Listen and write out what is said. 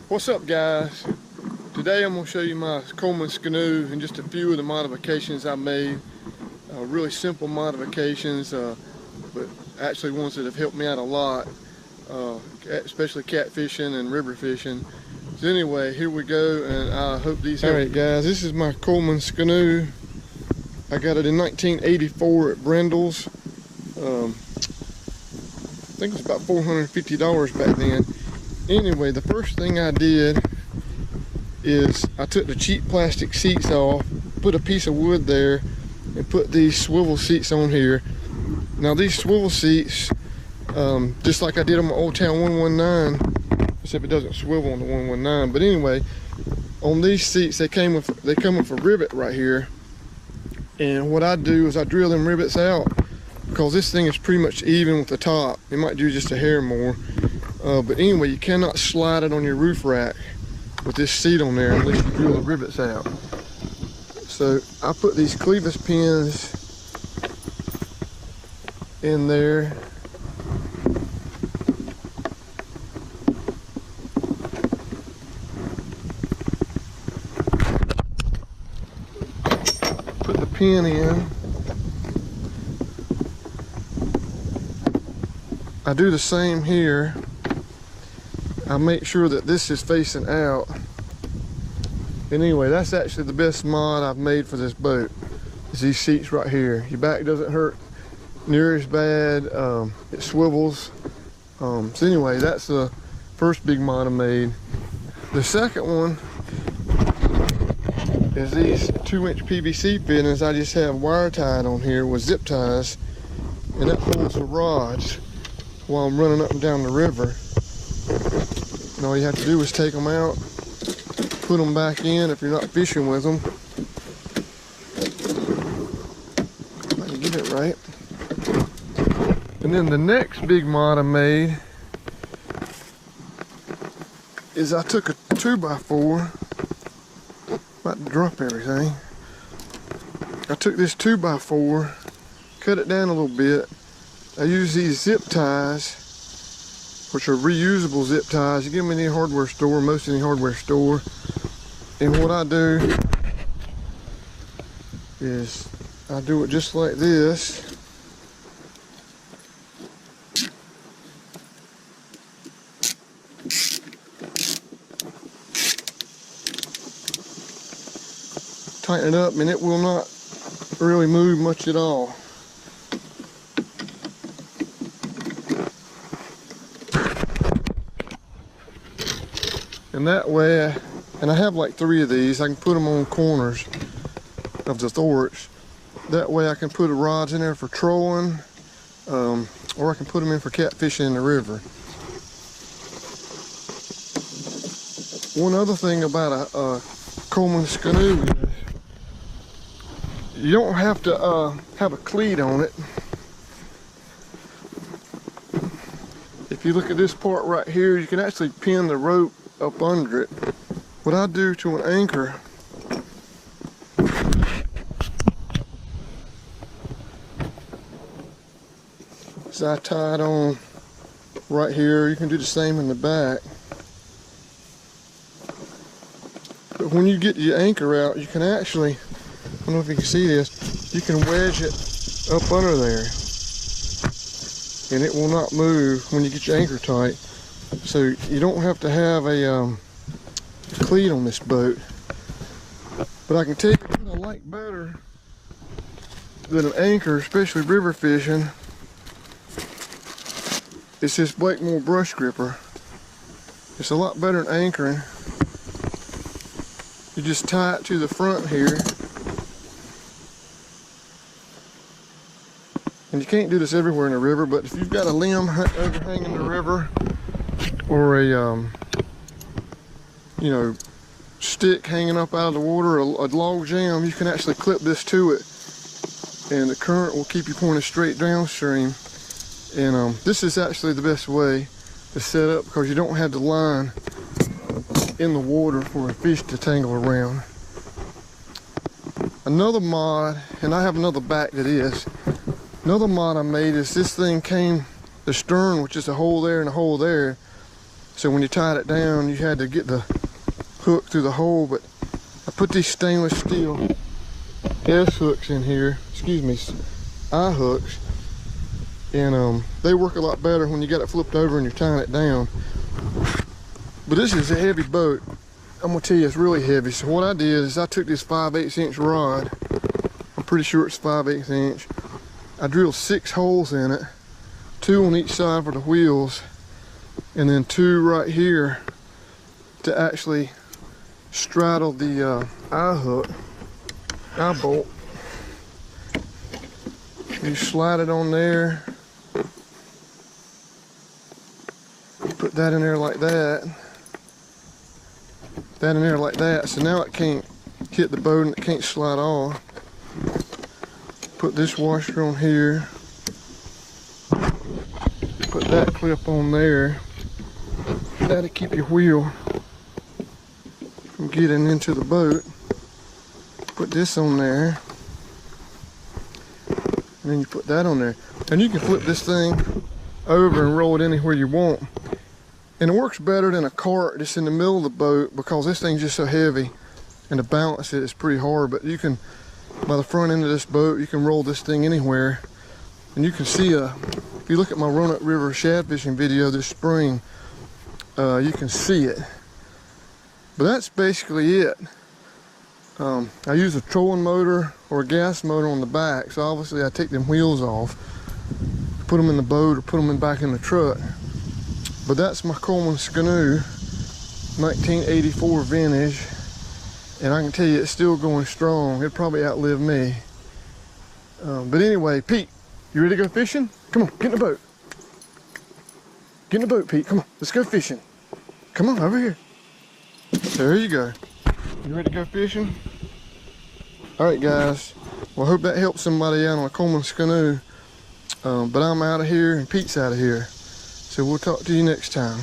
What's up, guys? Today I'm going to show you my Coleman Scanoe and just a few of the modifications I made. Really simple modifications, but actually ones that have helped me out a lot, especially catfishing and river fishing. So anyway, here we go, and I hope these help. Alright guys, this is my Coleman Scanoe. I got it in 1984 at Brindle's. I think it was about $450 back then. Anyway, the first thing I did is I took the cheap plastic seats off, put a piece of wood there, and put these swivel seats on here. Now these swivel seats, just like I did on my Old Town 119, except it doesn't swivel on the 119. But anyway, on these seats they come with a rivet right here. And what I do is I drill them rivets out, because this thing is pretty much even with the top. It might do just a hair more. But anyway, you cannot slide it on your roof rack with this seat on there unless you drill the rivets out. So I put these clevis pins in there. Put the pin in. I do the same here. I make sure that this is facing out. And anyway, that's actually the best mod I've made for this boat, is these seats right here. Your back doesn't hurt near as bad. It swivels. So anyway, that's the first big mod I made. The second one is these 2-inch PVC pinions. I just have wire tied on here with zip ties, and that holds the rods while I'm running up and down the river. And all you have to do is take them out, put them back in if you're not fishing with them. If I can get it right. And then the next big mod I made is I took a 2x4, about to drop everything. I took this 2x4, cut it down a little bit. I use these zip ties, which are reusable zip ties. You get them in any hardware store, most any hardware store. And what I do is I do it just like this. Tighten it up, and it will not really move much at all. And that way, and I have like 3 of these, I can put them on corners of the thwarts. That way I can put the rods in there for trolling, or I can put them in for catfishing in the river. One other thing about a Coleman Scanoe is you don't have to have a cleat on it. If you look at this part right here, you can actually pin the rope up under it. What I do to an anchor is I tie it on right here. You can do the same in the back. But when you get your anchor out, you can actually, I don't know if you can see this, you can wedge it up under there, and it will not move when you get your anchor tight. So you don't have to have a cleat on this boat. But I can tell you what I like better than an anchor, especially river fishing, it's this Blakemore brush gripper. It's a lot better than anchoring. You just tie it to the front here. And you can't do this everywhere in the river, but if you've got a limb overhanging the river, or a stick hanging up out of the water, a log jam, you can actually clip this to it, and the current will keep you pointed straight downstream. And this is actually the best way to set up, because you don't have the line in the water for a fish to tangle around. Another mod, and I have another back to this, another mod I made is this thing came, the stern, which is a hole there and a hole there, So when you tied it down, you had to get the hook through the hole. But I put these stainless steel S hooks in here, excuse me, eye hooks, and they work a lot better when you got it flipped over and you're tying it down. But this is a heavy boat. I'm gonna tell you, it's really heavy. So what I did is I took this 5/8 inch rod. I'm pretty sure it's 5/8 inch. I drilled 6 holes in it, 2 on each side for the wheels, and then 2 right here to actually straddle the eye hook, eye bolt. You slide it on there, put that in there like that, that in there like that, so now it can't hit the boat and it can't slide off. Put this washer on here, put that clip on there. That'll keep your wheel from getting into the boat. Put this on there, and then you put that on there. And you can flip this thing over and roll it anywhere you want. And it works better than a cart that's in the middle of the boat, because this thing's just so heavy and to balance it is pretty hard. But you can, by the front end of this boat, you can roll this thing anywhere. And you can see, if you look at my Roanoke River shad fishing video this spring, you can see it. But that's basically it. I use a trolling motor or a gas motor on the back, so obviously I take them wheels off, put them in the boat or put them back in the truck. But that's my Coleman Scanoe 1984 vintage, and I can tell you it's still going strong. It'd probably outlive me. But anyway, Pete, you ready to go fishing? Come on, get in the boat. Get in the boat, Pete. Come on, let's go fishing. Come on, over here. There you go. You ready to go fishing? All right, guys. Well, I hope that helps somebody out on a Coleman Scanoe. But I'm out of here and Pete's out of here. So we'll talk to you next time.